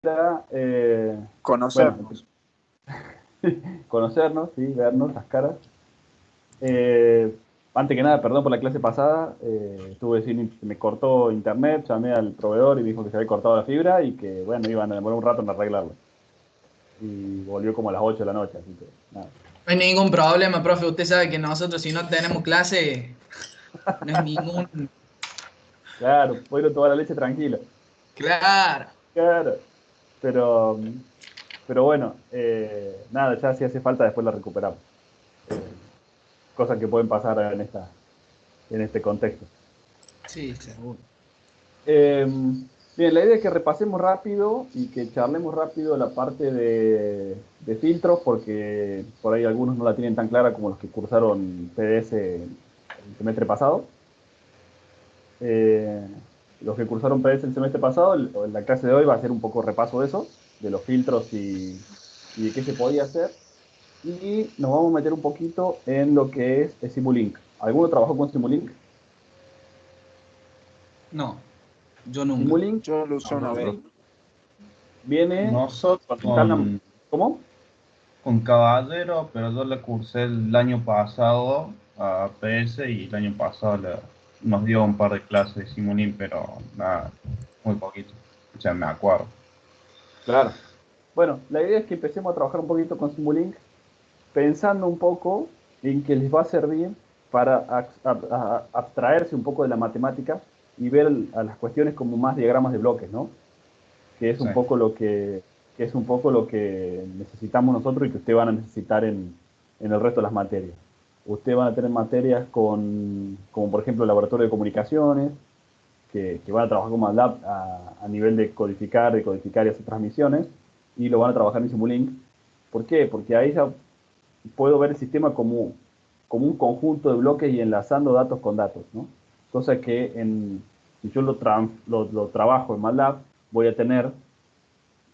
era, conocernos. Bueno, conocernos, sí, vernos las caras. Antes que nada, perdón por la clase pasada, me cortó internet, llamé al proveedor y dijo que se había cortado la fibra y que, bueno, iban a demorar un rato en arreglarlo. Y volvió como a las 8 de la noche, así que nada. No hay ningún problema, profe. Usted sabe que nosotros, si no tenemos clase, no es ningún. Claro, pudieron tomar la leche tranquila. Claro. Claro, pero, pero bueno, nada, ya si hace falta después la recuperamos. Cosas que pueden pasar en este contexto. Sí, seguro. Bien, la idea es que repasemos rápido y que charlemos rápido la parte de filtros, porque por ahí algunos no la tienen tan clara como los que cursaron PDS el semestre pasado. Los que cursaron PDS el semestre pasado, la clase de hoy va a ser un poco repaso de eso, de los filtros y de qué se podía hacer. Y nos vamos a meter un poquito en lo que es el Simulink. ¿Alguno trabajó con Simulink? No, yo nunca. Simulink, Yo lo usé una vez. Simulink viene Nosotros instalan. ¿Cómo? con Caballero, pero yo le cursé el año pasado a PS y el año pasado nos dio un par de clases de Simulink, pero nada, muy poquito. O sea, me acuerdo. Claro. Bueno, la idea es que empecemos a trabajar un poquito con Simulink, pensando un poco en que les va a servir para abstraerse un poco de la matemática y ver a las cuestiones como más diagramas de bloques, ¿no? Que es un Sí. poco que es un poco lo que necesitamos nosotros y que ustedes van a necesitar en el resto de las materias. Ustedes van a tener materias como por ejemplo el laboratorio de comunicaciones, que van a trabajar con MATLAB a nivel de codificar y hacer transmisiones, y lo van a trabajar en Simulink. ¿Por qué? Porque ahí ya puedo ver el sistema como un conjunto de bloques y enlazando datos con datos, ¿no? Cosa que si yo lo trabajo en MATLAB, voy a tener,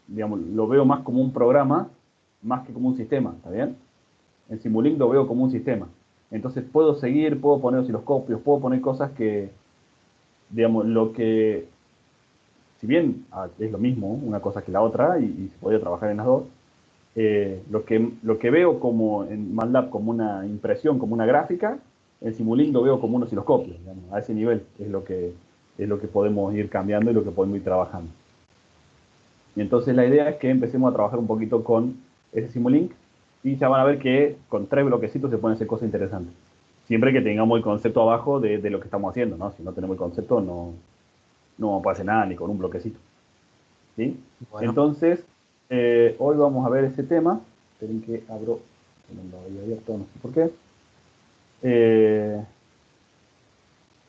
digamos, lo veo más como un programa, más que como un sistema, ¿está bien? En Simulink lo veo como un sistema. Entonces puedo seguir, puedo poner osciloscopios, puedo poner cosas que, digamos, si bien es lo mismo una cosa que la otra y se podría trabajar en las dos, lo que veo como en MATLAB como una impresión, como una gráfica, en Simulink lo veo como un osciloscopio, digamos, a ese nivel es lo que podemos ir cambiando y lo que podemos ir trabajando. Y entonces la idea es que empecemos a trabajar un poquito con ese Simulink y ya van a ver que con 3 bloquecitos se pueden hacer cosas interesantes. Siempre que tengamos el concepto abajo de lo que estamos haciendo, ¿no? Si no tenemos el concepto, no vamos a hacer nada ni con un bloquecito. ¿Sí? Bueno. Entonces, hoy vamos a ver ese tema. Esperen que abro, que no lo había abierto, no sé por qué.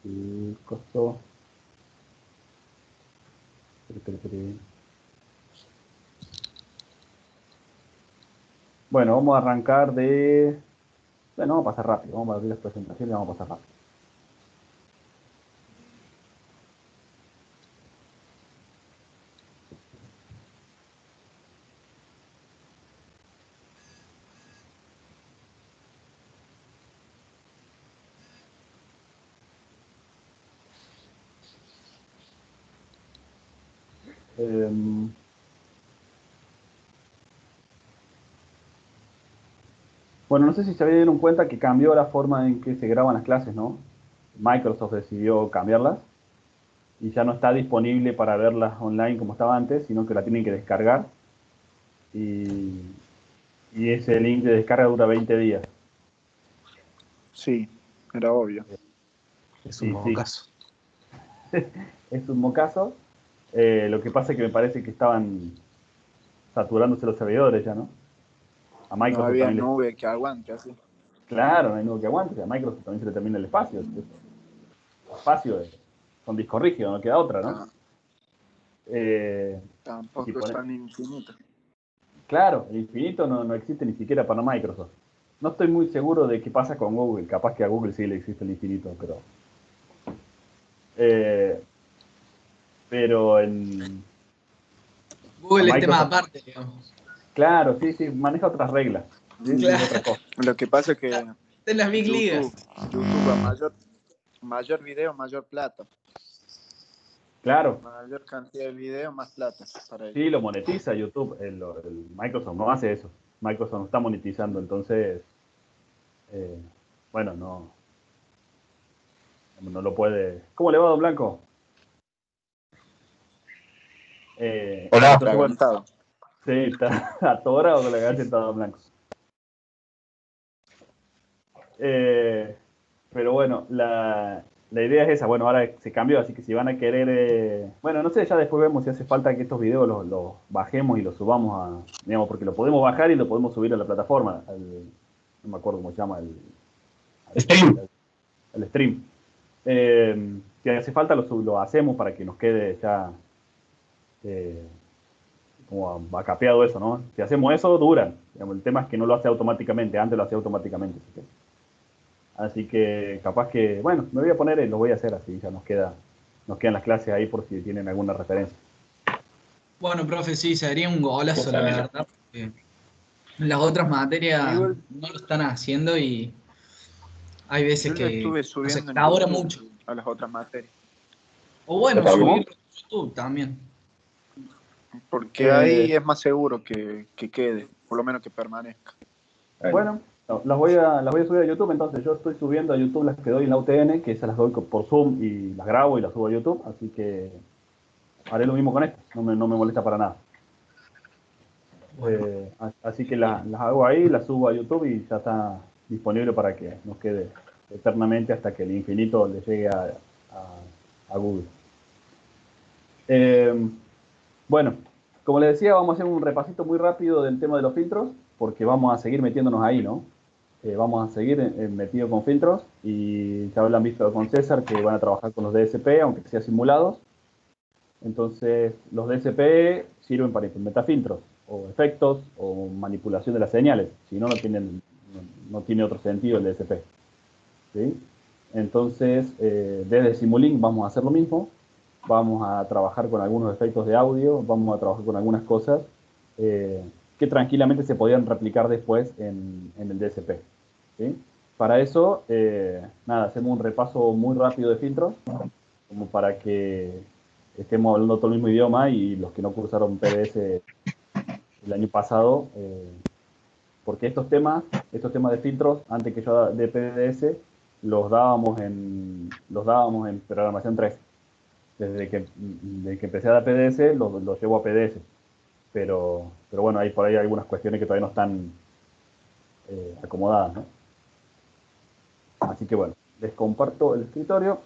El costo. Espere. Bueno, vamos a arrancar Bueno, vamos a pasar rápido. Vamos a abrir las presentaciones y vamos a pasar rápido. Bueno, no sé si se dieron cuenta que cambió la forma en que se graban las clases, ¿no? Microsoft decidió cambiarlas y ya no está disponible para verlas online como estaba antes, sino que la tienen que descargar y ese link de descarga dura 20 días. Sí, era obvio. Es un Sí. mocazo. Es un mocazo. Lo que pasa es que me parece que estaban saturándose los servidores ya, ¿no? A No Microsoft había también nube que aguante así. Claro, no hay nuevo que aguante. A Microsoft también se le termina el espacio. El espacio con disco rígido, no queda otra, ¿no? Tampoco si es pone- tan infinito. Claro, el infinito no existe ni siquiera para Microsoft. No estoy muy seguro de qué pasa con Google. Capaz que a Google sí le existe el infinito, eh, pero a Google es tema Microsoft, aparte, digamos. claro, sí, maneja otras reglas. Sí, es otra Claro. cosa. Lo que pasa es que En las big ligas. YouTube a mayor video, mayor plata. Claro, Mayor cantidad de video, más plata para ellos. sí, lo monetiza YouTube. El Microsoft no hace eso. Microsoft no está monetizando, entonces, eh, bueno, no lo puede. ¿Cómo le va, don Blanco? Hola. Entonces, bueno, Fragmentado. sí, está atorado con la garganta, don Blanco. Pero bueno, la idea es esa. Bueno, ahora se cambió, así que si van a querer... bueno, no sé, ya después vemos si hace falta que estos videos los bajemos y los subamos a... Digamos, porque lo podemos bajar y lo podemos subir a la plataforma. No me acuerdo cómo se llama. Stream. El stream. Si hace falta, lo hacemos para que nos quede ya... como bacapeado eso, ¿no? Si hacemos eso, duran. Digamos, el tema es que no lo hace automáticamente. Antes lo hacía automáticamente. Así que capaz que, bueno, me voy a poner, lo voy a hacer así, ya nos quedan las clases ahí por si tienen alguna referencia. Bueno, profe, sí, sería un golazo, la verdad, porque las otras materias Igual, no lo están haciendo y hay veces yo lo que estuve no se subiendo en elabora YouTube mucho. a las otras materias. O bueno, ¿Cómo? subirlo a YouTube también. Porque ahí es más seguro que quede, por lo menos que permanezca. Bueno, las voy a subir a YouTube, entonces yo estoy subiendo a YouTube las que doy en la UTN, que esas las doy por Zoom y las grabo y las subo a YouTube, así que haré lo mismo con esto, no me molesta para nada. Bueno, Así que las hago ahí, las subo a YouTube y ya está disponible para que nos quede eternamente hasta que el infinito le llegue a Google. Bueno, como les decía, vamos a hacer un repasito muy rápido del tema de los filtros, porque vamos a seguir metiéndonos ahí, ¿no? Vamos a seguir metidos con filtros y ya lo han visto con César que van a trabajar con los DSP, aunque sea simulados. Entonces, los DSP sirven para implementar filtros o efectos o manipulación de las señales. Si no, no tiene otro sentido el DSP. ¿Sí? Entonces, desde Simulink vamos a hacer lo mismo. Vamos a trabajar con algunos efectos de audio, vamos a trabajar con algunas cosas que tranquilamente se podían replicar después en el DSP. ¿Sí? Para eso, nada, hacemos un repaso muy rápido de filtros, como para que estemos hablando todo el mismo idioma y los que no cursaron PDS el año pasado, porque estos temas de filtros, antes que yo de PDS, los dábamos en programación 3. Desde que empecé a dar PDS, los llevo a PDS. Pero bueno, por ahí hay algunas cuestiones que todavía no están acomodadas, ¿no? Así que bueno, les comparto el escritorio.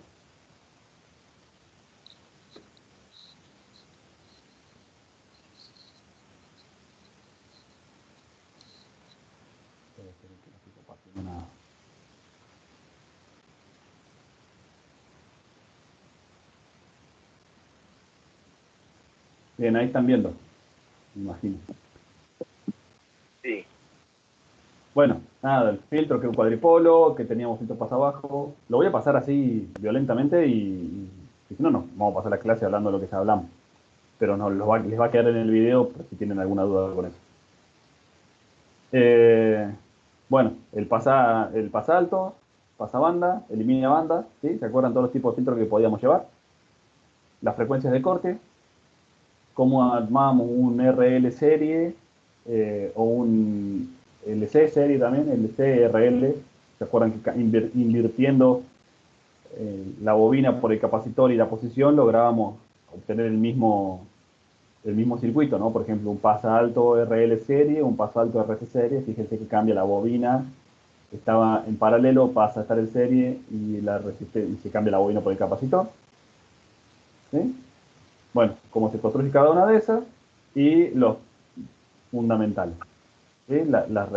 Bien, ahí están viendo, me imagino. Sí. Bueno, nada, el filtro que es un cuadripolo, que teníamos filtro paso abajo. Lo voy a pasar así violentamente y si no, no, vamos a pasar la clase hablando de lo que ya hablamos. Pero no, les va a quedar en el video por si tienen alguna duda con eso. Bueno, el pasa alto, pasa banda, elimina banda, ¿sí? ¿Se acuerdan todos los tipos de filtros que podíamos llevar? Las frecuencias de corte, cómo armábamos un RL serie o un LC serie también, LC, RL. ¿Se acuerdan que invirtiendo la bobina por el capacitor y la posición lográbamos obtener el mismo circuito, ¿no? Por ejemplo, un pasa alto RL serie, un pasa alto RC serie, fíjense que cambia la bobina, estaba en paralelo, pasa a estar en serie y se cambia la bobina por el capacitor. ¿Sí? Bueno, cómo se construye cada una de esas y los fundamentales. ¿Sí? La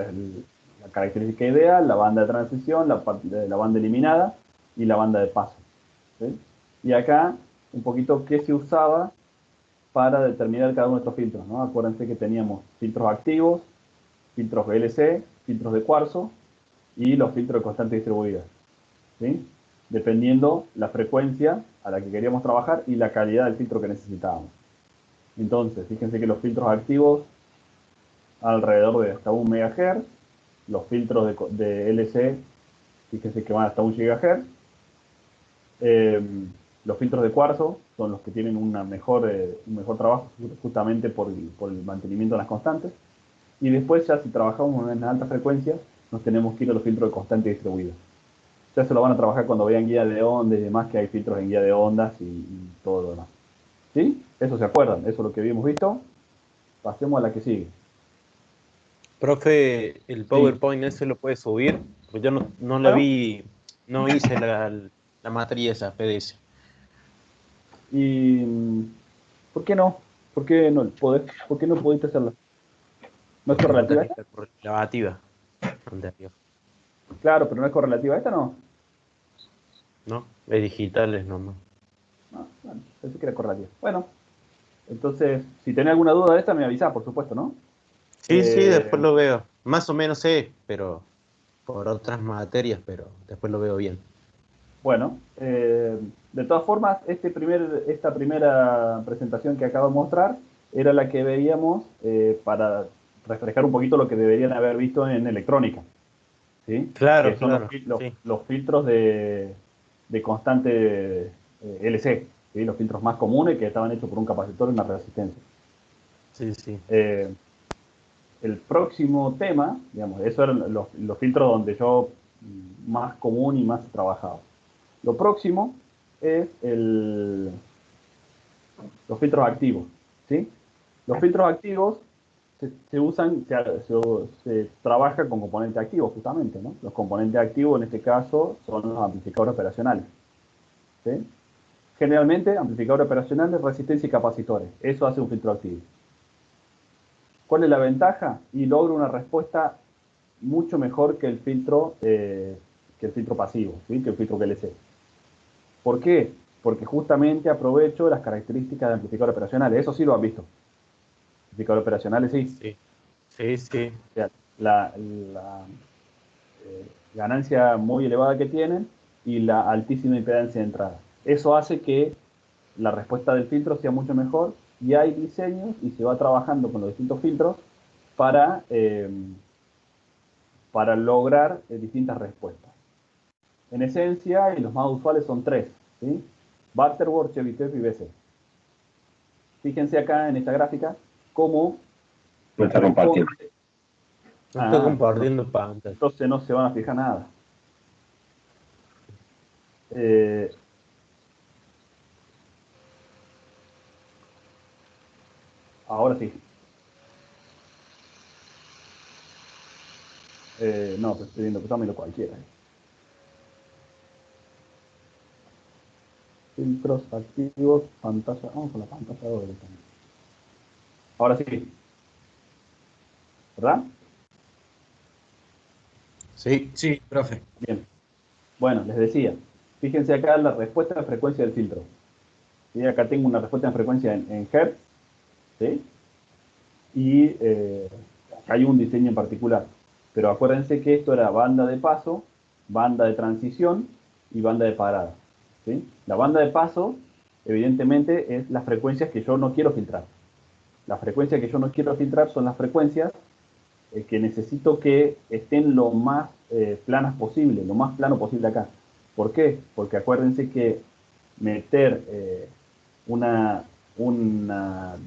característica ideal, la banda de transición, la banda eliminada y la banda de paso. ¿Sí? Y acá, un poquito qué se usaba para determinar cada uno de estos filtros, ¿no? Acuérdense que teníamos filtros activos, filtros VLC, filtros de cuarzo y los filtros de constante distribuida, ¿sí? Dependiendo la frecuencia a la que queríamos trabajar y la calidad del filtro que necesitábamos. Entonces, fíjense que los filtros activos alrededor de hasta 1 MHz, los filtros de LC, fíjense que van hasta 1 GHz, Los filtros de cuarzo son los que tienen un mejor trabajo justamente por el mantenimiento de las constantes. Y después ya si trabajamos en alta frecuencia, nos tenemos que ir a los filtros de constante distribuida. Ya se lo van a trabajar cuando vean guía de ondas y demás, que hay filtros en guía de ondas y todo lo demás. ¿Sí? Eso se acuerdan, eso es lo que habíamos visto. Pasemos a la que sigue. Profe, el PowerPoint ese lo puede subir, porque yo no lo Bueno. vi, no hice la materia esa, PDS. ¿Y por qué no? ¿Por qué no pudiste hacerla? ¿No es correlativa esta? Correlativa anterior. Claro, pero no es correlativa esta, ¿no? ¿No? Es digitales nomás. No, bueno, pensé que era correlativa. Bueno, entonces, si tenés alguna duda de esta, me avisás, por supuesto, ¿no? Sí, después lo veo. Más o menos sé, pero por otras materias, pero después lo veo bien. Bueno, de todas formas, esta primera presentación que acabo de mostrar era la que veíamos para refrescar un poquito lo que deberían haber visto en electrónica. ¿Sí? Claro, Que son los filtros de constante LC, ¿sí? Los filtros más comunes que estaban hechos por un capacitor y una resistencia. Sí. El próximo tema, digamos, esos eran los filtros donde yo más común y más he trabajado. Lo próximo es los filtros activos, ¿sí? Los filtros activos se trabaja con componentes activos, justamente, ¿no? Los componentes activos, en este caso, son los amplificadores operacionales, ¿sí? Generalmente, amplificadores operacionales, resistencia y capacitores. Eso hace un filtro activo. ¿Cuál es la ventaja? Y logra una respuesta mucho mejor que el filtro pasivo, ¿sí? Que el filtro VLC. ¿Por qué? Porque justamente aprovecho las características de amplificadores operacionales. Eso sí lo han visto. Amplificadores operacionales sí. Sí. O sea, la ganancia muy elevada que tienen y la altísima impedancia de entrada. Eso hace que la respuesta del filtro sea mucho mejor y hay diseños y se va trabajando con los distintos filtros para lograr distintas respuestas. En esencia, y los más usuales son tres, ¿sí? Butterworth, Chebyshev y BC. Fíjense acá en esta gráfica cómo No está compartiendo. No estoy compartiendo pantalla. Entonces no se van a fijar nada. Ahora sí. No, pues estoy viendo que también lo cualquiera. Filtros activos, pantalla. Vamos con la pantalla doble también. Ahora sí. ¿Verdad? Sí, profe. Bien. Bueno, les decía. Fíjense acá la respuesta de frecuencia del filtro. ¿Sí? Acá tengo una respuesta en frecuencia en Hertz. ¿Sí? Y acá hay un diseño en particular. Pero acuérdense que esto era banda de paso, banda de transición y banda de parada. ¿Sí? La banda de paso, evidentemente, es las frecuencias que yo no quiero filtrar. Las frecuencias que yo no quiero filtrar son las frecuencias que necesito que estén lo más planas posible, lo más plano posible acá. ¿Por qué? Porque acuérdense que meter una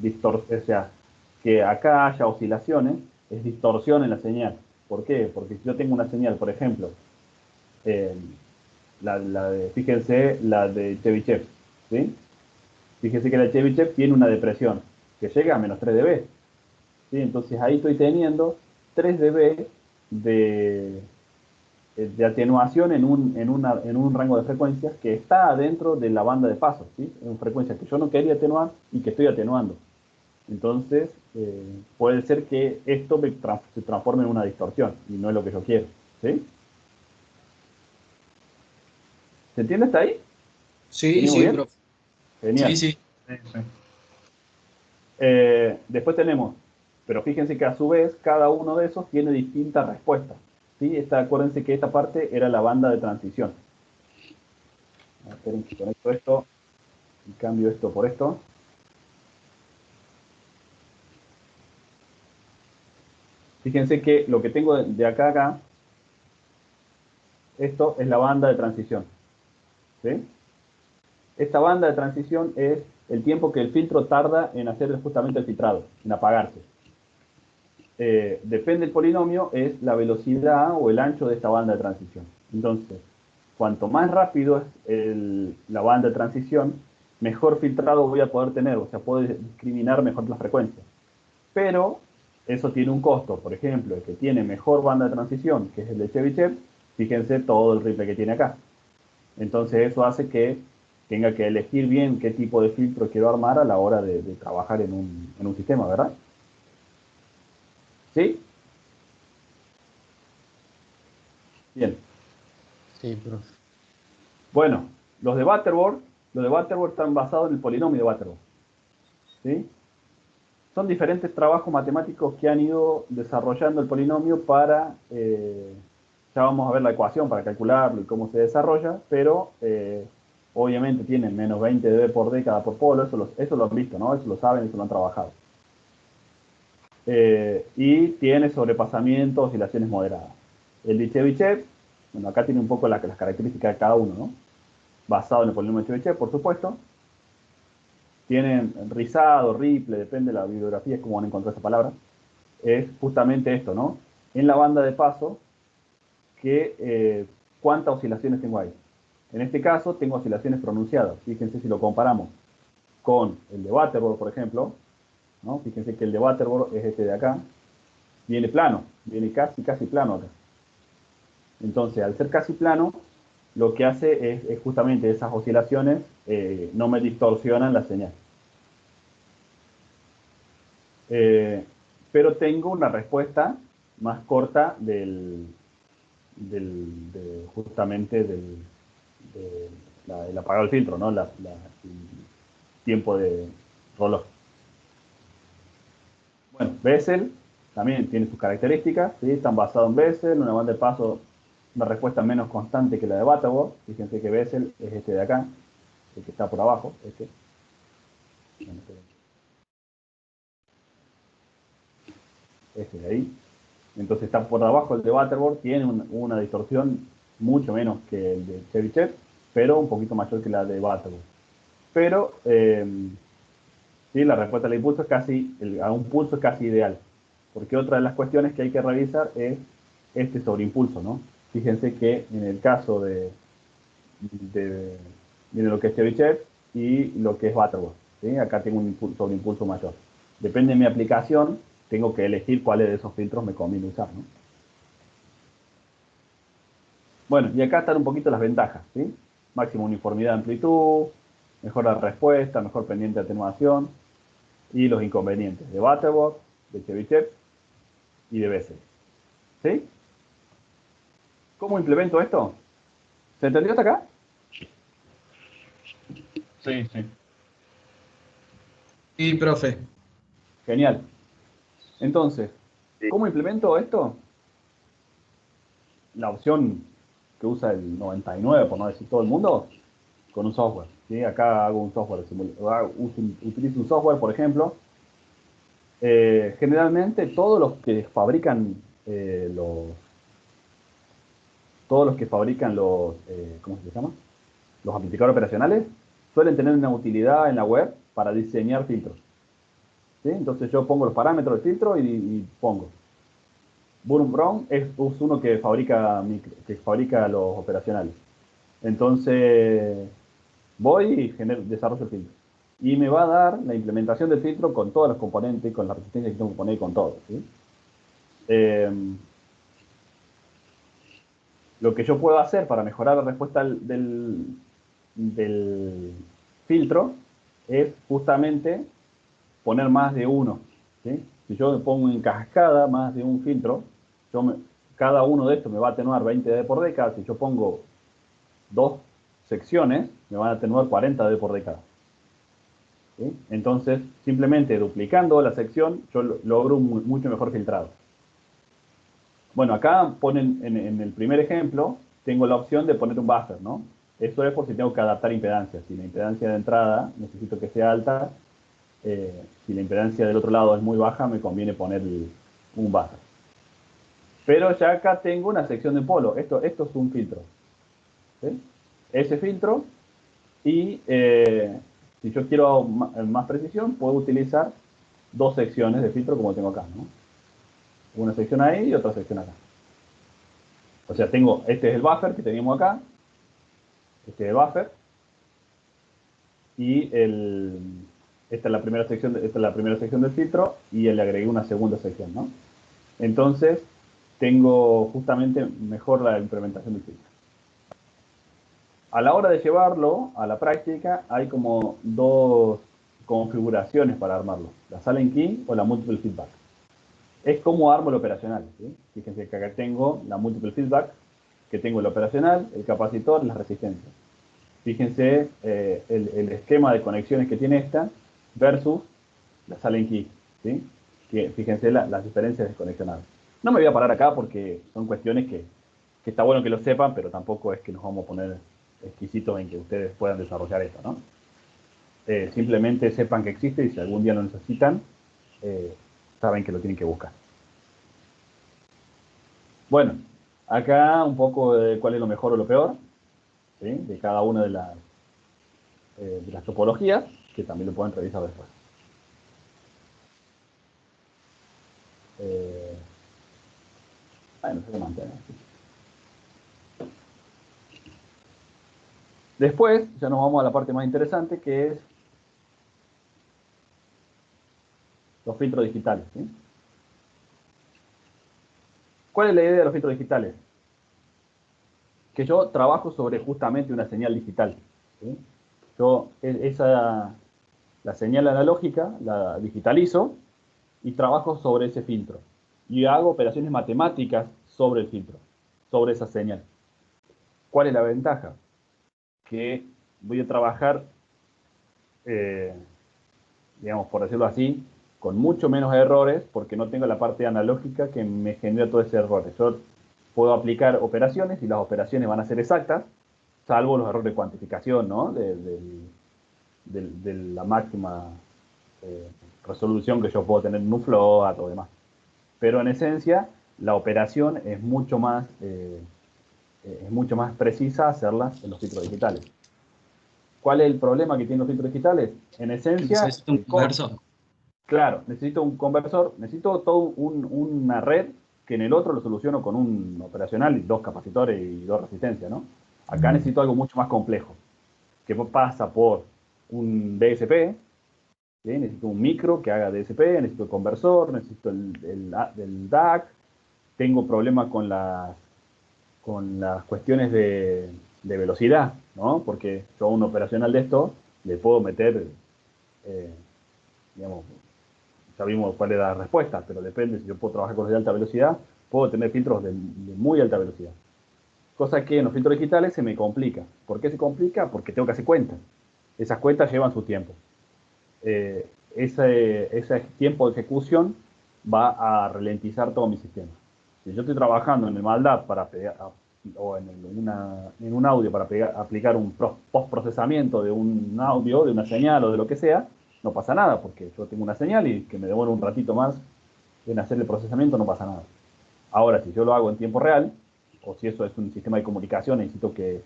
distorsión, o sea, que acá haya oscilaciones, es distorsión en la señal. ¿Por qué? Porque si yo tengo una señal, por ejemplo, eh, fíjense la de Chebyshev, ¿sí? Fíjense que la Chebyshev tiene una depresión que llega a menos 3 dB. ¿Sí? Entonces ahí estoy teniendo 3 dB de atenuación en un rango de frecuencias que está dentro de la banda de paso, ¿sí? En frecuencias que yo no quería atenuar y que estoy atenuando. Entonces, puede ser que esto se transforme en una distorsión y no es lo que yo quiero. ¿Sí? ¿Se entiende hasta ahí? Sí, ¿Venimos sí, bien? profe. Genial. Sí. Después tenemos, pero fíjense que a su vez cada uno de esos tiene distintas respuestas. ¿Sí? Acuérdense que esta parte era la banda de transición. Esperen que conecto esto y cambio esto por esto. Fíjense que lo que tengo de acá a acá, esto es la banda de transición. ¿Sí? Esta banda de transición es el tiempo que el filtro tarda en hacer justamente el filtrado, en apagarse. Depende del polinomio, es la velocidad o el ancho de esta banda de transición. Entonces, cuanto más rápido es la banda de transición, mejor filtrado voy a poder tener, o sea, puedo discriminar mejor las frecuencias. Pero eso tiene un costo. Por ejemplo, el que tiene mejor banda de transición, que es el de Chebyshev, fíjense todo el ripple que tiene acá. Entonces eso hace que tenga que elegir bien qué tipo de filtro quiero armar a la hora de trabajar en un sistema, ¿verdad? ¿Sí? Bien. Sí, profe. Bueno, los de Butterworth están basados en el polinomio de Butterworth. ¿Sí? Son diferentes trabajos matemáticos que han ido desarrollando el polinomio para, ya vamos a ver la ecuación para calcularlo y cómo se desarrolla, pero obviamente tienen menos 20 dB por década por polo, eso lo han visto, ¿no? Eso lo saben, eso lo han trabajado. Y tiene sobrepasamiento, oscilaciones moderadas. El de Chebyshev, bueno, acá tiene un poco las características de cada uno, ¿no? Basado en el polinomio de Chebyshev, por supuesto. Tienen rizado, ripple, depende de la bibliografía, es como van a encontrar esa palabra. Es justamente esto, ¿no? En la banda de paso, ¿cuántas oscilaciones tengo ahí? En este caso, tengo oscilaciones pronunciadas. Fíjense si lo comparamos con el de Butterworth, por ejemplo, ¿no? Fíjense que el de Butterworth es este de acá. Viene plano, viene casi plano acá. Entonces, al ser casi plano, lo que hace es justamente esas oscilaciones no me distorsionan la señal. Pero tengo una respuesta más corta justamente el apagado del filtro, ¿no? El tiempo de reloj. Bueno, Bessel también tiene sus características, ¿sí? Están basados en Bessel, una banda de paso, una respuesta menos constante que la de Butterworth. Fíjense que Bessel es este de acá, el que está por abajo, este. Este de ahí. Entonces está por abajo el de Butterworth, tiene una distorsión mucho menos que el de Chebyshev, pero un poquito mayor que la de Butterworth. Pero sí, la respuesta al impulso es a un pulso es casi ideal. Porque otra de las cuestiones que hay que revisar es este sobreimpulso, ¿no? Fíjense que en el caso de lo que es Chebyshev y lo que es Butterworth, ¿sí? Acá tengo un sobreimpulso mayor. Depende de mi aplicación, tengo que elegir cuáles de esos filtros me conviene usar, ¿no? Bueno, y acá están un poquito las ventajas, ¿sí? Máxima uniformidad de amplitud, mejor la respuesta, mejor pendiente de atenuación, y los inconvenientes de Butterworth, de Chebyshev y de Bessel. ¿Sí? ¿Cómo implemento esto? ¿Se entendió hasta acá? Sí, sí. Sí, profe. Genial. Entonces, ¿cómo implemento esto? La opción que usa el 99, por no decir todo el mundo, con un software. ¿Sí? Acá hago un software, utilizo un software, por ejemplo. Generalmente todos los que fabrican ¿cómo se llama? Los amplificadores operacionales suelen tener una utilidad en la web para diseñar filtros. ¿Sí? Entonces yo pongo los parámetros del filtro y pongo. Burn Brown es uno que fabrica los operacionales. Entonces voy y desarrollo el filtro. Y me va a dar la implementación del filtro con todos los componentes, con la resistencia que tengo que poner, con todo. ¿Sí? Lo que yo puedo hacer para mejorar la respuesta del filtro es justamente poner más de uno. ¿Sí? Si yo pongo en cascada más de un filtro, cada uno de estos me va a atenuar 20 dB por década. Si yo pongo dos secciones, me van a atenuar 40 dB por década. ¿Sí? Entonces, simplemente duplicando la sección, yo logro un mucho mejor filtrado. Bueno, acá ponen en el primer ejemplo, tengo la opción de poner un buffer, ¿no? Eso es por si tengo que adaptar impedancia. Si la impedancia de entrada necesito que sea alta, si la impedancia del otro lado es muy baja, me conviene poner un buffer. Pero ya acá tengo una sección de polo. Esto es un filtro. ¿Sí? Ese filtro Y si yo quiero más precisión, puedo utilizar dos secciones de filtro como tengo acá, ¿no? Una sección ahí y otra sección acá. O sea, este es el buffer que teníamos acá, este es el buffer, y esta es la primera sección, del filtro, y le agregué una segunda sección, ¿no? Entonces, tengo justamente mejor la implementación del filtro. A la hora de llevarlo a la práctica, hay como dos configuraciones para armarlo, la silent key o la multiple feedback. Es como armo el operacional, ¿sí? Fíjense que acá tengo la multiple feedback, que tengo el operacional, el capacitor, las resistencias. Fíjense el esquema de conexiones que tiene esta versus la silent key, ¿sí? Fíjense las diferencias desconexionadas. No me voy a parar acá porque son cuestiones que está bueno que lo sepan, pero tampoco es que nos vamos a poner exquisitos en que ustedes puedan desarrollar esto, ¿no? Simplemente sepan que existe y si algún día lo necesitan, saben que lo tienen que buscar. Bueno, acá un poco de cuál es lo mejor o lo peor, ¿sí? De cada una de las topologías, que también lo pueden revisar después. No se mantiene. Después, ya nos vamos a la parte más interesante, que es los filtros digitales, ¿sí? ¿Cuál es la idea de los filtros digitales? Que yo trabajo sobre justamente una señal digital, ¿sí? La señal analógica la digitalizo y trabajo sobre ese filtro. Y hago operaciones matemáticas sobre el filtro, sobre esa señal. ¿Cuál es la ventaja? Que voy a trabajar, digamos, por decirlo así, con mucho menos errores, porque no tengo la parte analógica que me genera todo ese error. Yo puedo aplicar operaciones y las operaciones van a ser exactas, salvo los errores de cuantificación, ¿no? De la máxima resolución que yo puedo tener en un float o demás. Pero en esencia, la operación es mucho más precisa hacerla en los filtros digitales. ¿Cuál es el problema que tienen los filtros digitales? En esencia, Necesito un conversor. Claro, necesito un conversor, necesito toda una red que en el otro lo soluciono con un operacional y dos capacitores y dos resistencias, ¿no? Acá necesito algo mucho más complejo, que pasa por un DSP, ¿sí? Necesito un micro que haga DSP, necesito el conversor, necesito el DAC, tengo problemas con las cuestiones de velocidad, ¿no? Porque yo a un operacional de esto le puedo meter, digamos, ya vimos cuál es la respuesta, pero depende, si yo puedo trabajar con los de alta velocidad, puedo tener filtros de muy alta velocidad. Cosa que en los filtros digitales se me complica. ¿Por qué se complica? Porque tengo que hacer cuentas. Esas cuentas llevan su tiempo. Ese tiempo de ejecución va a ralentizar todo mi sistema. Si yo estoy trabajando en el MATLAB para pegar, o en un audio para aplicar un postprocesamiento de un audio, de una señal o de lo que sea, no pasa nada, porque yo tengo una señal y que me demore un ratito más en hacer el procesamiento, no pasa nada. Ahora, si yo lo hago en tiempo real, o si eso es un sistema de comunicación, necesito que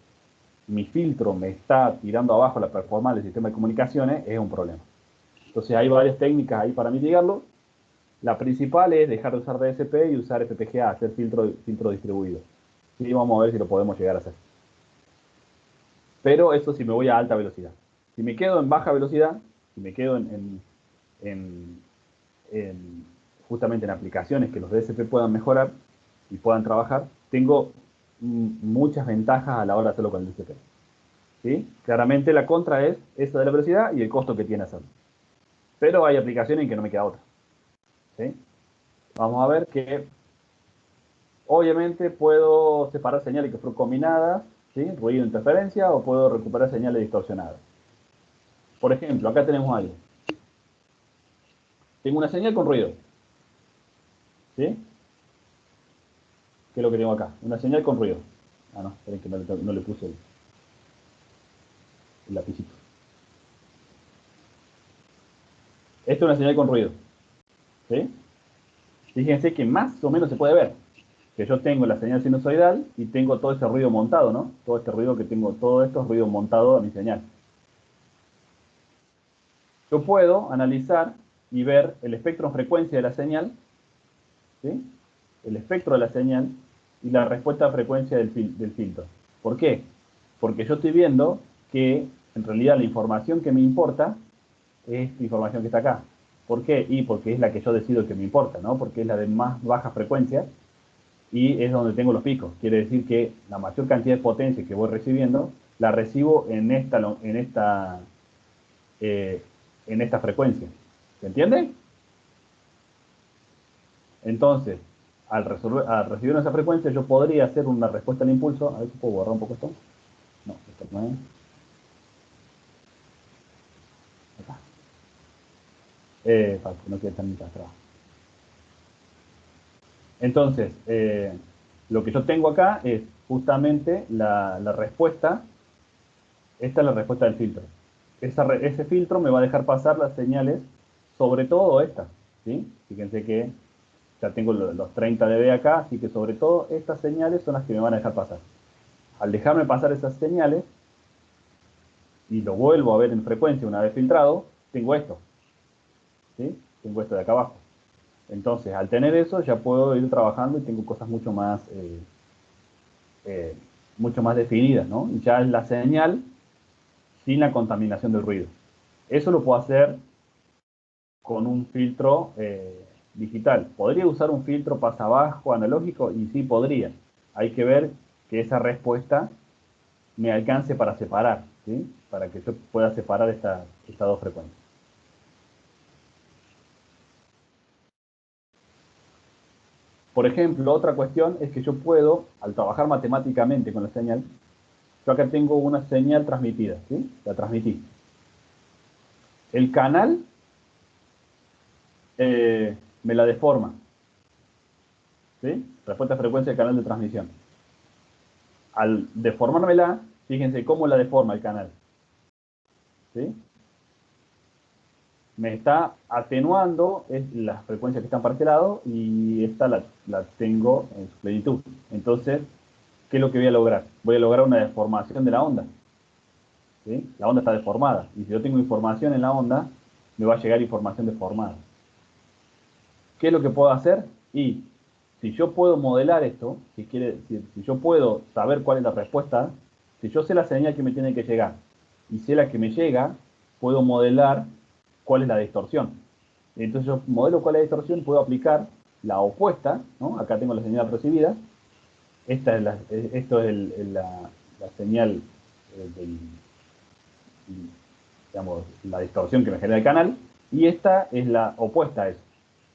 mi filtro me está tirando abajo la performance del sistema de comunicaciones, es un problema. Entonces hay varias técnicas ahí para mitigarlo. La principal es dejar de usar DSP y usar FPGA, hacer filtro distribuido. Y vamos a ver si lo podemos llegar a hacer. Pero eso si me voy a alta velocidad. Si me quedo en baja velocidad, si me quedo justamente en aplicaciones que los DSP puedan mejorar y puedan trabajar, tengo muchas ventajas a la hora de hacerlo con el DSP. ¿Sí? Claramente la contra es esa de la velocidad y el costo que tiene hacerlo. Pero hay aplicaciones en que no me queda otra. ¿Sí? Vamos a ver que obviamente puedo separar señales que fueron combinadas, ¿sí? Ruido e interferencia, o puedo recuperar señales distorsionadas. Por ejemplo, acá tenemos algo. Tengo una señal con ruido. ¿Sí? ¿Qué es lo que tengo acá? Una señal con ruido. Ah, no, esperen que no le puse el lapicito. Esta es una señal con ruido. ¿Sí? Fíjense que más o menos se puede ver que yo tengo la señal sinusoidal y tengo todo ese ruido montado, ¿no? Todo este ruido que tengo, todo esto es ruido montado a mi señal. yo puedo analizar y ver el espectro en frecuencia de la señal, ¿sí? El espectro de la señal y la respuesta a frecuencia del filtro. ¿Por qué? Porque yo estoy viendo que en realidad la información que me importa es la información que está acá. ¿Por qué? Y porque es la que yo decido que me importa, ¿no? Porque es la de más baja frecuencia y es donde tengo los picos. Quiere decir que la mayor cantidad de potencia que voy recibiendo la recibo en esta frecuencia. ¿Se entiende? Entonces, al recibir esa frecuencia, yo podría hacer una respuesta al impulso. A ver si puedo borrar un poco esto. No, esto no es. Acá. Para que no quede tan encastrado. Entonces, lo que yo tengo acá es justamente la respuesta. Esta es la respuesta del filtro. Ese filtro me va a dejar pasar las señales, sobre todo estas, ¿sí? Fíjense que ya tengo los 30 dB acá, así que sobre todo estas señales son las que me van a dejar pasar. Al dejarme pasar esas señales, y lo vuelvo a ver en frecuencia una vez filtrado, tengo esto, ¿sí? Tengo esto de acá abajo. Entonces, al tener eso, ya puedo ir trabajando y tengo cosas mucho más definidas, ¿no? Y ya es la señal sin la contaminación del ruido. Eso lo puedo hacer con un filtro digital. ¿Podría usar un filtro pasabajo analógico? Y sí, podría. Hay que ver que esa respuesta me alcance para separar, ¿sí? Para que yo pueda separar estas dos frecuencias. Por ejemplo, otra cuestión es que yo puedo, al trabajar matemáticamente con la señal, yo acá tengo una señal transmitida, ¿sí? La transmití. El canal me la deforma, ¿sí? Respuesta a frecuencia del canal de transmisión. Al deformármela, fíjense cómo la deforma el canal, ¿sí? Me está atenuando las frecuencias que están para este lado y esta la tengo en su plenitud. Entonces, ¿qué es lo que voy a lograr? Voy a lograr una deformación de la onda, ¿sí? La onda está deformada y si yo tengo información en la onda, me va a llegar información deformada. ¿Qué es lo que puedo hacer? Y si yo puedo modelar esto, si yo puedo saber cuál es la respuesta, si yo sé la señal que me tiene que llegar y sé la que me llega, puedo modelar cuál es la distorsión. Entonces yo modelo cuál es la distorsión, puedo aplicar la opuesta, ¿no? Acá tengo la señal recibida, esto es la señal digamos, la distorsión que me genera el canal, y esta es la opuesta a eso.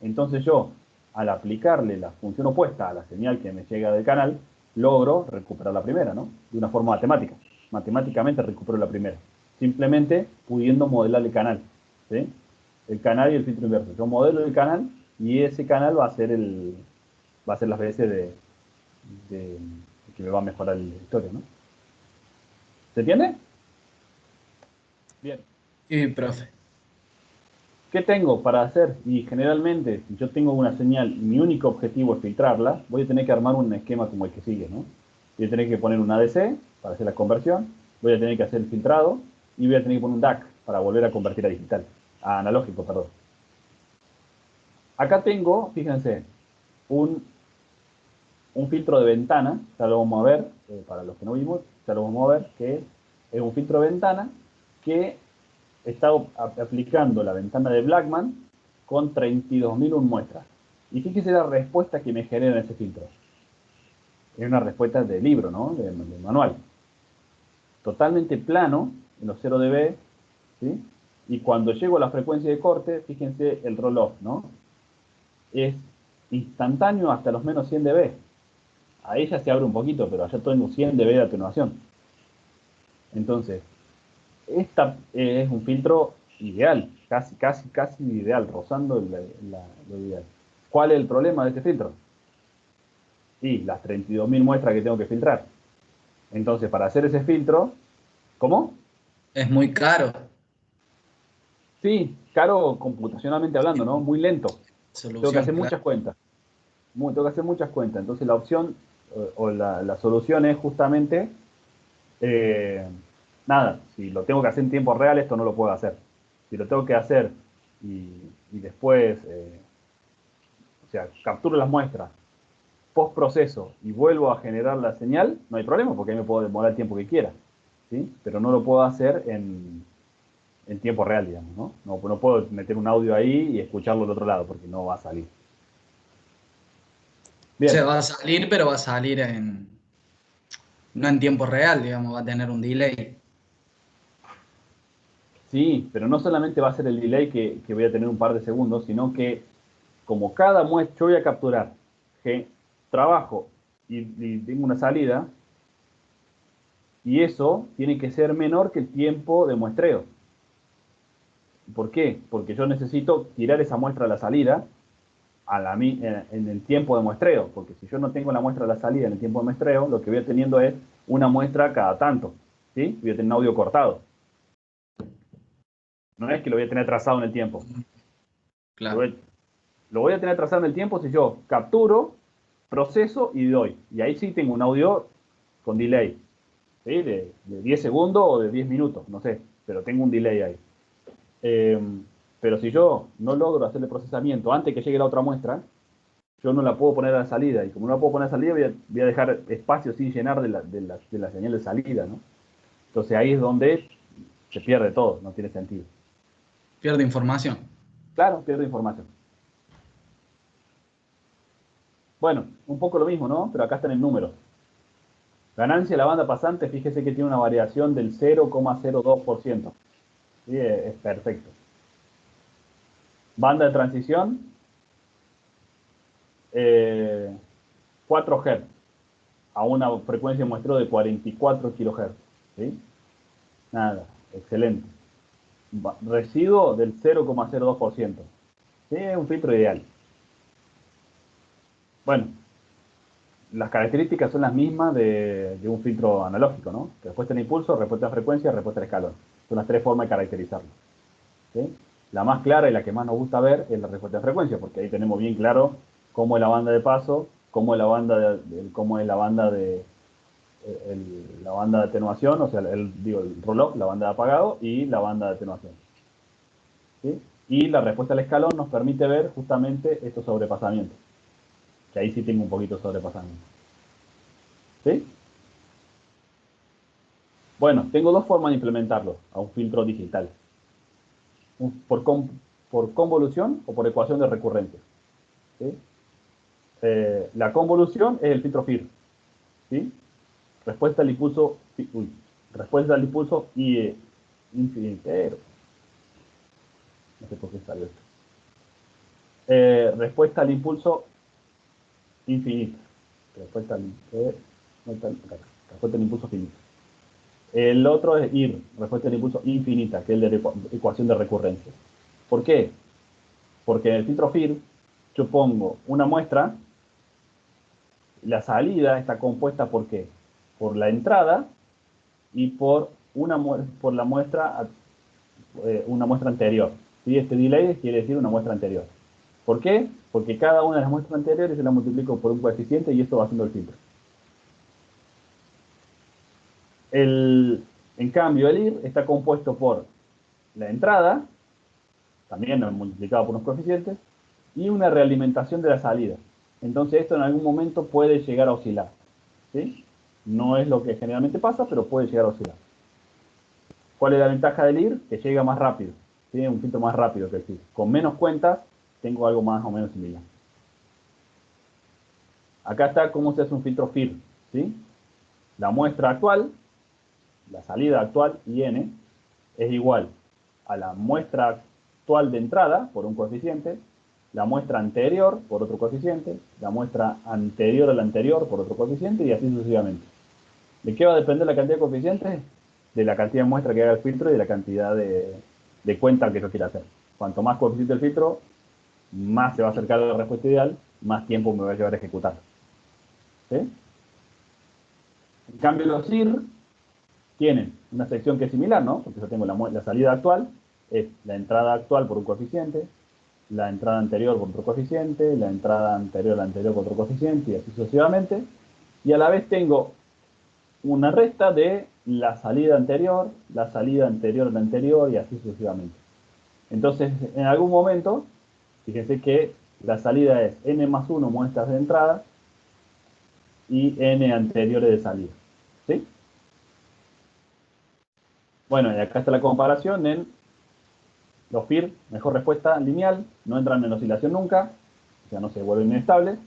Entonces yo, al aplicarle la función opuesta a la señal que me llega del canal, logro recuperar la primera, ¿no? De una forma matemática. Matemáticamente recupero la primera. Simplemente pudiendo modelar el canal, ¿sí? El canal y el filtro inverso. Yo modelo el canal y ese canal va a ser las veces de que me va a mejorar la historia, ¿no? ¿Se entiende? Bien. Sí, profe. ¿Qué tengo para hacer? Y generalmente, si yo tengo una señal y mi único objetivo es filtrarla, voy a tener que armar un esquema como el que sigue, ¿no? Voy a tener que poner un ADC para hacer la conversión, voy a tener que hacer el filtrado y voy a tener que poner un DAC para volver a convertir a digital, a analógico, perdón. Acá tengo, fíjense, un filtro de ventana, ya lo vamos a ver, para los que no vimos, ya lo vamos a ver, que es un filtro de ventana que está aplicando la ventana de Blackman con 32.001 muestras. Y fíjese la respuesta que me genera ese filtro. Es una respuesta de libro, ¿no? De manual. Totalmente plano, en los 0 dB, ¿sí? Y cuando llego a la frecuencia de corte, fíjense el roll-off, ¿no? Es instantáneo hasta los menos 100 dB. Ahí ya se abre un poquito, pero allá tengo 100 dB de atenuación. Entonces, esta es un filtro ideal, casi ideal, rozando lo ideal. ¿Cuál es el problema de este filtro? Sí, las 32.000 muestras que tengo que filtrar. Entonces, para hacer ese filtro, ¿cómo? Es muy caro. Sí, caro computacionalmente hablando, ¿no? Muy lento. Tengo que hacer Claro. muchas cuentas. Tengo que hacer muchas cuentas. Entonces, la opción o la solución es justamente, nada, si lo tengo que hacer en tiempo real, esto no lo puedo hacer. Si lo tengo que hacer y después, o sea, capturo las muestras, post proceso y vuelvo a generar la señal, no hay problema porque ahí me puedo demorar el tiempo que quiera, ¿sí? Pero no lo puedo hacer en tiempo real, digamos, ¿no? No puedo meter un audio ahí y escucharlo del otro lado porque no va a salir. Bien. Se va a salir, pero va a salir no en tiempo real, digamos, va a tener un delay. Sí, pero no solamente va a ser el delay que voy a tener un par de segundos, sino que como cada muestra, yo voy a capturar que trabajo y tengo una salida, y eso tiene que ser menor que el tiempo de muestreo. ¿Por qué? Porque yo necesito tirar esa muestra a la salida en el tiempo de muestreo, porque si yo no tengo la muestra a la salida en el tiempo de muestreo, lo que voy teniendo es una muestra cada tanto, ¿sí? Voy a tener un audio cortado. No es que lo voy a tener trazado en el tiempo. Claro. Lo voy a tener trazado en el tiempo si yo capturo, proceso y doy. Y ahí sí tengo un audio con delay, ¿sí? De 10 segundos o de 10 minutos, no sé, pero tengo un delay ahí. Pero si yo no logro hacerle procesamiento antes que llegue la otra muestra, yo no la puedo poner a la salida. Y como no la puedo poner a la salida, voy a dejar espacio sin llenar de la señal de salida, ¿no? Entonces ahí es donde se pierde todo, no tiene sentido. Pierde información. Claro, pierde información. Bueno, un poco lo mismo, ¿no? Pero acá está en el número. Ganancia de la banda pasante, fíjese que tiene una variación del 0,02%. ¿Sí? Es perfecto. Banda de transición, 4 Hz a una frecuencia de muestreo de 44 kHz. ¿Sí? Nada, excelente. Residuo del 0,02%. Sí, es un filtro ideal. Bueno, las características son las mismas de un filtro analógico, ¿no? Respuesta en impulso, respuesta en frecuencia, respuesta en escalón. Son las 3 formas de caracterizarlo. ¿Sí? La más clara y la que más nos gusta ver es la respuesta en frecuencia, porque ahí tenemos bien claro cómo es la banda de paso, cómo es la banda la banda de atenuación, o sea, el roll-off, la banda de apagado y la banda de atenuación. ¿Sí? Y la respuesta al escalón nos permite ver justamente estos sobrepasamientos, que ahí sí tengo un poquito de sobrepasamiento. ¿Sí? Bueno, tengo dos formas de implementarlo a un filtro digital. Por convolución o por ecuación de recurrencia. ¿Sí? La convolución es el filtro FIR. ¿Sí? Respuesta al impulso, respuesta al impulso y infinitero. No sé por qué salió esto. Respuesta al impulso infinito. Respuesta al impulso finito. El otro es IR, respuesta al impulso infinita, que es el de ecuación de recurrencia. ¿Por qué? Porque en el filtro FIR yo pongo una muestra, la salida está compuesta ¿por qué? Por la entrada y por una muestra anterior. ¿Sí? Este delay quiere decir una muestra anterior. ¿Por qué? Porque cada una de las muestras anteriores se la multiplico por un coeficiente y esto va haciendo el filtro. En cambio, el IR está compuesto por la entrada, también multiplicado por unos coeficientes, y una realimentación de la salida. Entonces esto en algún momento puede llegar a oscilar. ¿Sí? No es lo que generalmente pasa, pero puede llegar a oscilar. ¿Cuál es la ventaja del IR? Que llega más rápido. Tiene un filtro más rápido que el FIR. Con menos cuentas, tengo algo más o menos similar. Acá está cómo se hace un filtro FIR. ¿Sí? La muestra actual, la salida actual, IN, es igual a la muestra actual de entrada, por un coeficiente, la muestra anterior, por otro coeficiente, la muestra anterior a la anterior, por otro coeficiente, y así sucesivamente. ¿De qué va a depender la cantidad de coeficientes? De la cantidad de muestra que haga el filtro y de la cantidad de cuenta que yo quiera hacer. Cuanto más coeficiente el filtro, más se va a acercar a la respuesta ideal, más tiempo me va a llevar a ejecutar. ¿Sí? En cambio, los IR tienen una sección que es similar, ¿no? Porque yo tengo la salida actual, es la entrada actual por un coeficiente, la entrada anterior por otro coeficiente, la entrada anterior a la anterior por otro coeficiente, y así sucesivamente. Y a la vez tengo una resta de la salida anterior a la anterior, y así sucesivamente. Entonces, en algún momento, fíjense que la salida es n más 1 muestras de entrada y n anteriores de salida. ¿Sí? Bueno, y acá está la comparación en los FIR, mejor respuesta lineal, no entran en oscilación nunca, o sea, no se vuelven inestables,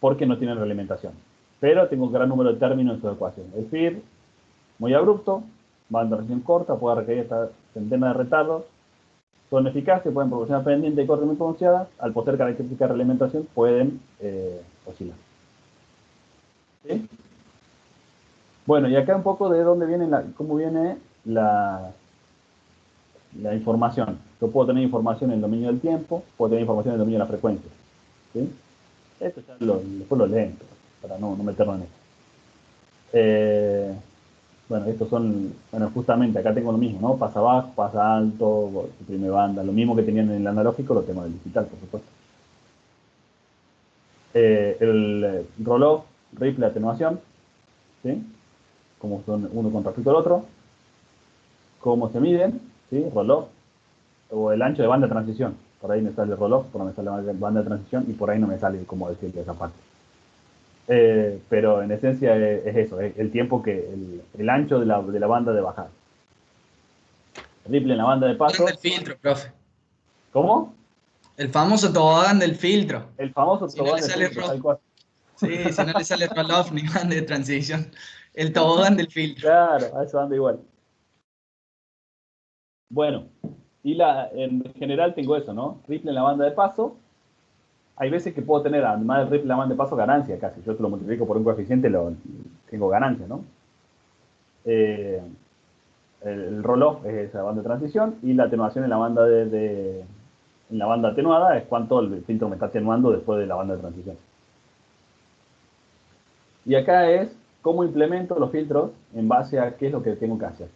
porque no tienen realimentación. Pero tengo un gran número de términos en su ecuación. El FIR, muy abrupto, banda de transición corta, puede requerir hasta centenas de retardos, son eficaces, pueden proporcionar pendiente y corte muy pronunciadas, al poseer características de realimentación pueden oscilar. ¿Sí? Bueno, y acá un poco de dónde viene cómo viene la información. Yo puedo tener información en el dominio del tiempo, puedo tener información en el dominio de la frecuencia. ¿Sí? Esto ya después lo leen, para no meterlo en esto. Bueno, estos son, bueno, justamente acá tengo lo mismo, ¿no? Pasa bajo, pasa alto, suprime banda, lo mismo que tenían en el analógico lo tengo en el digital, por supuesto. El roll-off, ripple, atenuación, ¿sí? Como son uno con respecto al otro, cómo se miden, ¿sí? Roll-off, o el ancho de banda de transición. Por ahí me sale el roll-off, por ahí me sale la banda de transición y por ahí no me sale cómo decirle esa parte. Pero en esencia es eso, es el tiempo que el ancho de la banda de bajada. Ripple en la banda de paso. Del filtro, profe. ¿Cómo? El famoso tobogán del filtro. El famoso Si no tobogán le de sale filtro, tal cual. Sí, si no le sale roll-off ni banda de transición. El tobogán del filtro. Claro, a eso anda igual. Bueno, y en general tengo eso, ¿no? Ripple en la banda de paso. Hay veces que puedo tener, además del ripple en la banda de paso, ganancia casi. Yo te lo multiplico por un coeficiente, tengo ganancia, ¿no? El roll-off es esa banda de transición y la atenuación en la banda en la banda atenuada es cuánto el filtro me está atenuando después de la banda de transición. Y acá es cómo implemento los filtros en base a qué es lo que tengo que hacer.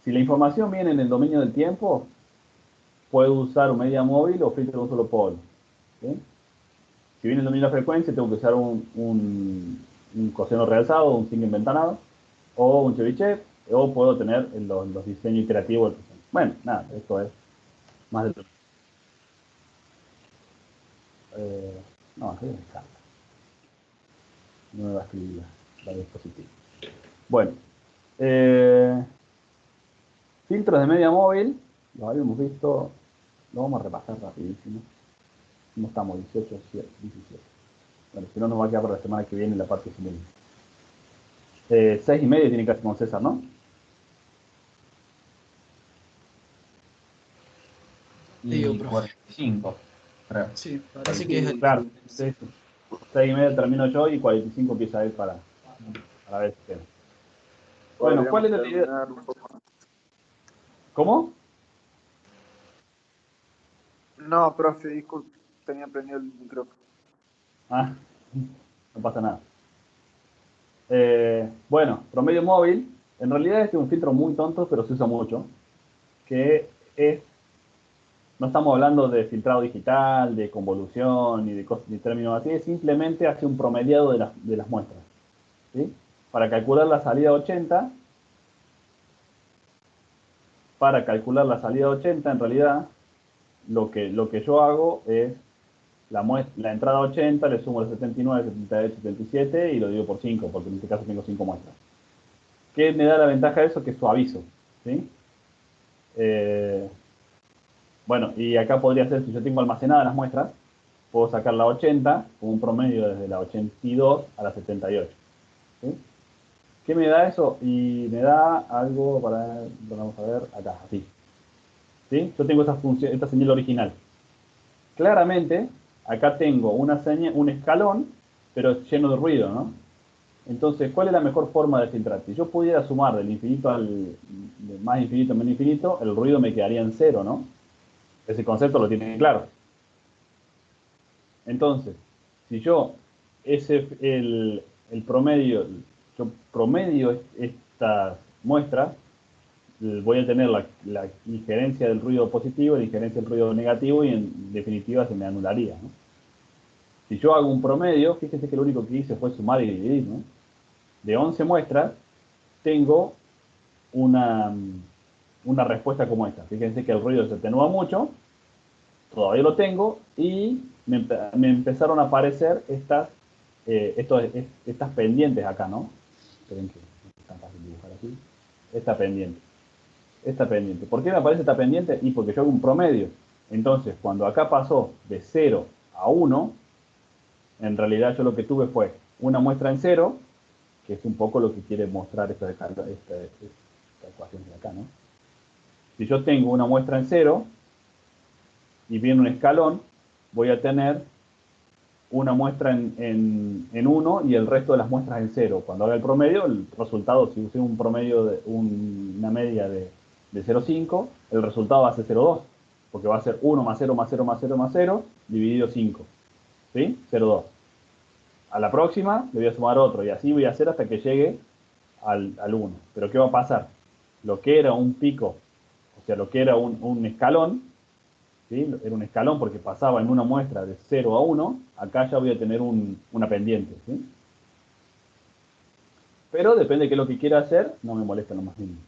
Si la información viene en el dominio del tiempo, puedo usar un media móvil o filtro de un solo polo. ¿Sí? Si viene en el dominio de la frecuencia, tengo que usar un coseno realzado, un single enventanado, o un Chebyshev, o puedo tener los diseños iterativos. Bueno, nada, esto es más de... no, aquí me encanta. No me va a escribir la diapositiva. Bueno, filtros de media móvil, los habíamos visto, lo vamos a repasar rapidísimo. ¿Cómo estamos? 18, 17. Bueno, si no nos va a quedar para la semana que viene la parte simulada. 6,5 tiene que hacer con César, ¿no? Y 45, creo. Sí, parece que es el... Claro, sí, sí. 6,5 termino yo y 45 empieza él para ver si queda. Bueno, ¿cuál es la idea? ¿Cómo? No, profe, disculpe, tenía prendido el micrófono. Ah, no pasa nada. Bueno, promedio móvil. En realidad este es un filtro muy tonto, pero se usa mucho. Que es, no estamos hablando de filtrado digital, de convolución, ni términos así. Simplemente hace un promediado de las muestras. ¿Sí? Para calcular la salida 80, en realidad, lo que yo hago es la entrada 80, le sumo los 79, 78, 77 y lo divido por 5, porque en este caso tengo 5 muestras. ¿Qué me da la ventaja de eso? Que suavizo. ¿Sí? Bueno, y acá podría ser, si yo tengo almacenadas las muestras, puedo sacar la 80 como un promedio desde la 82 a la 78. ¿Sí? ¿Qué me da eso? Y me da algo vamos a ver, acá, así. ¿Sí? Yo tengo esta señal original. Claramente, acá tengo un escalón, pero lleno de ruido, ¿no? Entonces, ¿cuál es la mejor forma de filtrar? Si yo pudiera sumar del infinito del más infinito a menos infinito, el ruido me quedaría en cero, ¿no? Ese concepto lo tienen claro. Entonces, si yo el promedio, yo promedio estas muestras, voy a tener la injerencia del ruido positivo, la injerencia del ruido negativo y en definitiva se me anularía, ¿no? Si yo hago un promedio, fíjense que lo único que hice fue sumar y dividir, ¿no? De 11 muestras, tengo una una respuesta como esta. Fíjense que el ruido se atenúa mucho, todavía lo tengo, y me empezaron a aparecer estas pendientes acá, ¿no? Esperen que no es tan fácil dibujar así. Esta pendiente. Esta pendiente. ¿Por qué me aparece esta pendiente? Y porque yo hago un promedio. Entonces, cuando acá pasó de 0 a 1, en realidad yo lo que tuve fue una muestra en 0, que es un poco lo que quiere mostrar esta ecuación de acá, ¿no? Si yo tengo una muestra en 0 y viene un escalón, voy a tener una muestra en 1 y el resto de las muestras en 0. Cuando haga el promedio, el resultado, si usé un promedio, una media de 0,5, el resultado va a ser 0,2, porque va a ser 1 más 0 más 0 más 0 más 0, dividido 5. ¿Sí? 0,2. A la próxima le voy a sumar otro, y así voy a hacer hasta que llegue al 1. Pero ¿qué va a pasar? Lo que era un pico, o sea, lo que era un escalón, ¿sí? Era un escalón porque pasaba en una muestra de 0 a 1, acá ya voy a tener una pendiente, ¿sí? Pero depende de qué es lo que quiera hacer, no me molesta lo más mínimo.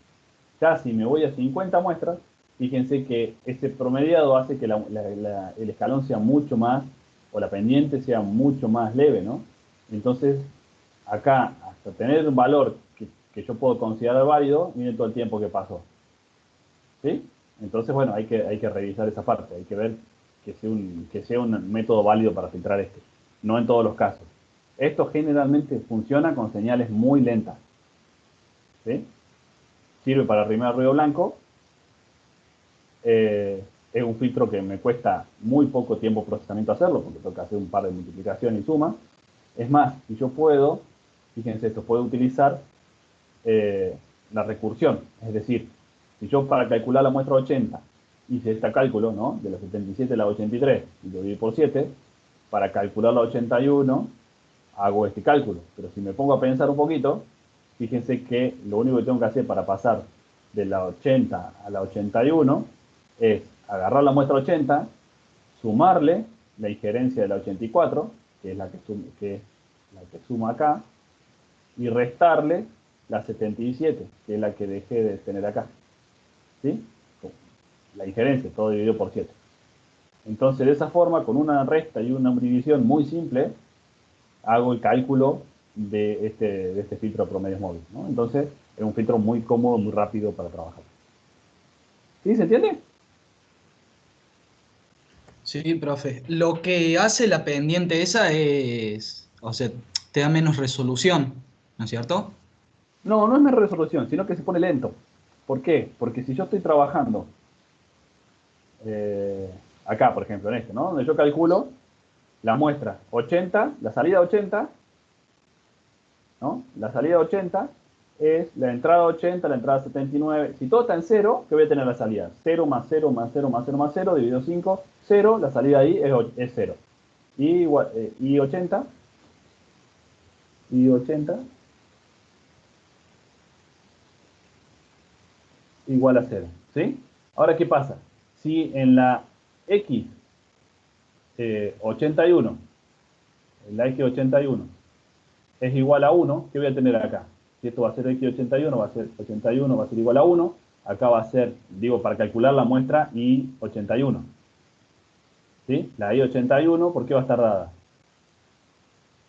Ya si me voy a 50 muestras, fíjense que ese promediado hace que el escalón sea mucho más, o la pendiente sea mucho más leve, ¿no? Entonces, acá, hasta tener un valor que yo puedo considerar válido, miren todo el tiempo que pasó. ¿Sí? Entonces, bueno, hay que revisar esa parte, hay que ver que sea un método válido para filtrar esto. No en todos los casos. Esto generalmente funciona con señales muy lentas. ¿Sí? Sirve para arrimar ruido blanco. Es un filtro que me cuesta muy poco tiempo procesamiento hacerlo, porque tengo que hacer un par de multiplicación y suma. Es más, si yo puedo, fíjense esto, puedo utilizar la recursión. Es decir, si yo para calcular la muestra 80 hice este cálculo, ¿no? De la 77 a la 83 y lo dividí por 7, para calcular la 81 hago este cálculo. Pero si me pongo a pensar un poquito, fíjense que lo único que tengo que hacer para pasar de la 80 a la 81 es agarrar la muestra 80, sumarle la injerencia de la 84, que es la que suma acá, y restarle la 77, que es la que dejé de tener acá. ¿Sí? La injerencia, todo dividido por 7. Entonces, de esa forma, con una resta y una división muy simple, hago el cálculo de este filtro de promedios móviles, ¿no? Entonces, es un filtro muy cómodo, muy rápido para trabajar. ¿Sí? ¿Se entiende? Sí, profe. Lo que hace la pendiente esa es, o sea, te da menos resolución, ¿no es cierto? No, no es mi resolución, sino que se pone lento. ¿Por qué? Porque si yo estoy trabajando acá, por ejemplo, en este, ¿no? Donde yo calculo la muestra 80, la salida 80, ¿no? La salida 80 es la entrada 80, la entrada 79. Si todo está en 0, ¿qué voy a tener la salida? 0 más 0 más 0 más 0 más 0, dividido 5, 0, la salida ahí es 0. Y 80, igual a 0, ¿sí? Ahora, ¿qué pasa? Si en la X 81, en la X81 es igual a 1, ¿qué voy a tener acá? Si esto va a ser X81, va a ser 81, va a ser igual a 1, acá va a ser, digo, para calcular la muestra Y81. ¿Sí? La Y81, ¿por qué va a estar dada?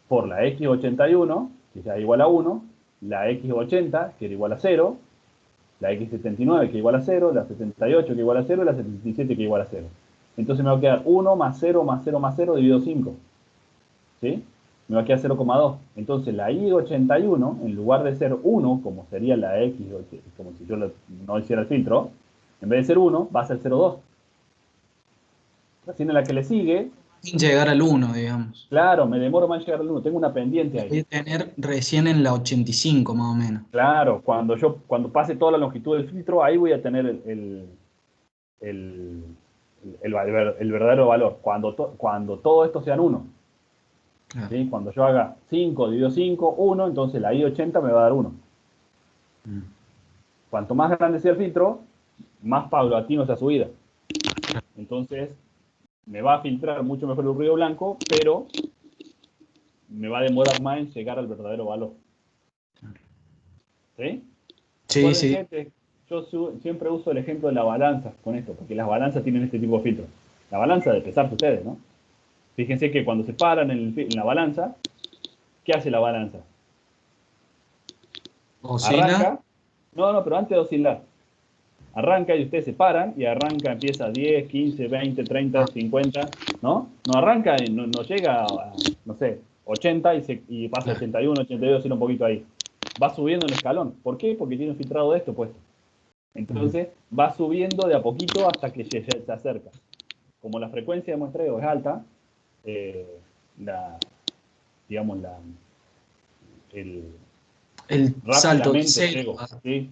Por la X81, que ya es igual a 1, la X80, que era igual a 0, la X79, que es igual a 0, la 78, que es igual a 0, y la 77, que es igual a 0. Entonces me va a quedar 1 más 0 más 0 más 0 dividido 5. ¿Sí? Me va a quedar 0,2. Entonces la I81, en lugar de ser 1, como sería la X, como si yo no hiciera el filtro, en vez de ser 1, va a ser 0,2. Recién en la que le sigue, Sin llegar al 1, digamos. claro, me demoro más en llegar al 1, tengo una pendiente La ahí. voy a tener recién en la 85, más o menos. Claro, cuando pase toda la longitud del filtro, ahí voy a tener el verdadero valor. Cuando todo esto sean 1. Claro. ¿Sí? Cuando yo haga 5 dividido 5, 1, entonces la I80 me va a dar 1. Cuanto más grande sea el filtro, más paulatino sea su subida. Entonces, me va a filtrar mucho mejor el ruido blanco, pero me va a demorar más en llegar al verdadero valor. ¿Sí? Sí, Recuerden, sí. gente, siempre uso el ejemplo de la balanza con esto, porque las balanzas tienen este tipo de filtros. La balanza de pesarse ustedes, ¿no? Fíjense que cuando se paran en la balanza, ¿qué hace la balanza? Oscila. Arranca. No, pero antes de oscilar. Arranca y ustedes se paran y arranca, empieza 10, 15, 20, 30, 50, ¿no? No arranca y no llega a, no sé, 80 y pasa a 81, 82, oscila un poquito ahí. Va subiendo en escalón. ¿Por qué? Porque tiene un filtrado de esto puesto. Entonces va subiendo de a poquito hasta que se acerca. Como la frecuencia de muestreo es alta, El salto de rápidamente cero. llego, ¿sí?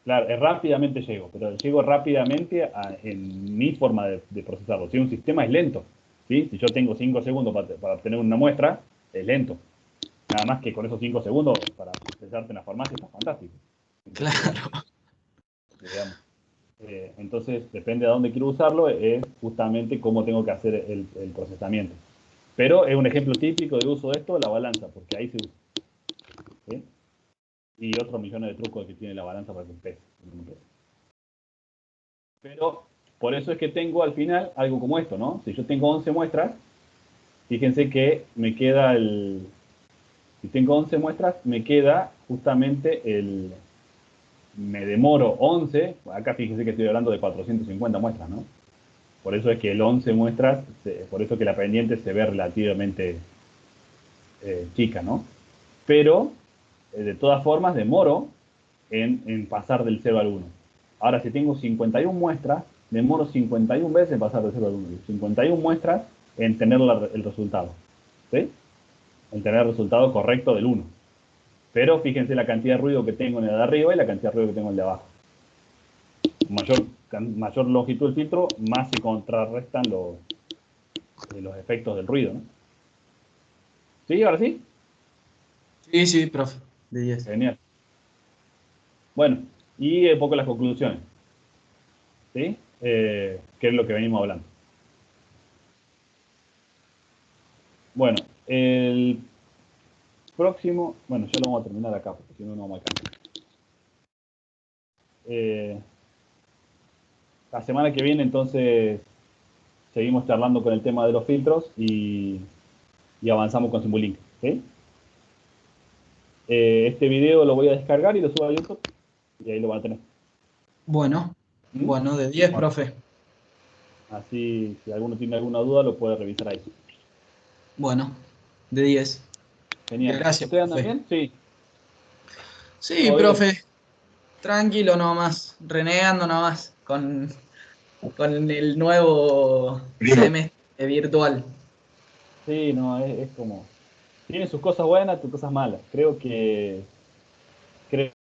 Claro, rápidamente llego, pero llego rápidamente en mi forma de procesarlo. Si un sistema es lento, ¿sí? Si yo tengo 5 segundos para obtener una muestra, es lento. Nada más que con esos 5 segundos para procesarte en la farmacia está fantástico. Claro. Digamos. Entonces, depende de dónde quiero usarlo, es justamente cómo tengo que hacer el procesamiento. Pero es un ejemplo típico de uso de esto, la balanza, porque ahí se usa. ¿Sí? Y otros millones de trucos que tiene la balanza para que pese. Pero por eso es que tengo al final algo como esto, ¿no? Si yo tengo 11 muestras, fíjense que me queda si tengo 11 muestras, me queda justamente me demoro 11, acá fíjense que estoy hablando de 450 muestras, ¿no? Por eso es que el 11 muestras, por eso que la pendiente se ve relativamente chica, ¿no? Pero, de todas formas, demoro en pasar del 0 al 1. Ahora, si tengo 51 muestras, demoro 51 veces en pasar del 0 al 1. 51 muestras en tener el resultado. ¿Sí? En tener el resultado correcto del 1. Pero fíjense la cantidad de ruido que tengo en el de arriba y la cantidad de ruido que tengo en el de abajo. Mayor longitud del filtro, más se contrarrestan los efectos del ruido, ¿no? ¿Sí? ¿Ahora sí? Sí, profe. De 10. Genial. Bueno, y un poco las conclusiones. ¿Sí? ¿Qué es lo que venimos hablando? Bueno, el próximo... Bueno, ya lo vamos a terminar acá, porque si no, no vamos a alcanzar. La semana que viene, entonces, seguimos charlando con el tema de los filtros y avanzamos con Simulink. ¿Sí? Este video lo voy a descargar y lo subo a YouTube y ahí lo van a tener. Bueno, ¿Mm? de 10, Bueno, profe. así, si alguno tiene alguna duda, lo puede revisar ahí. Bueno, de 10. Genial. Gracias, ¿Ustedes andan profe. bien? Sí. Sí, ¿Todo bien? profe. Tranquilo nomás, renegando nomás con el nuevo semestre virtual. Sí, no, es como... Tiene sus cosas buenas, sus cosas malas. Creo que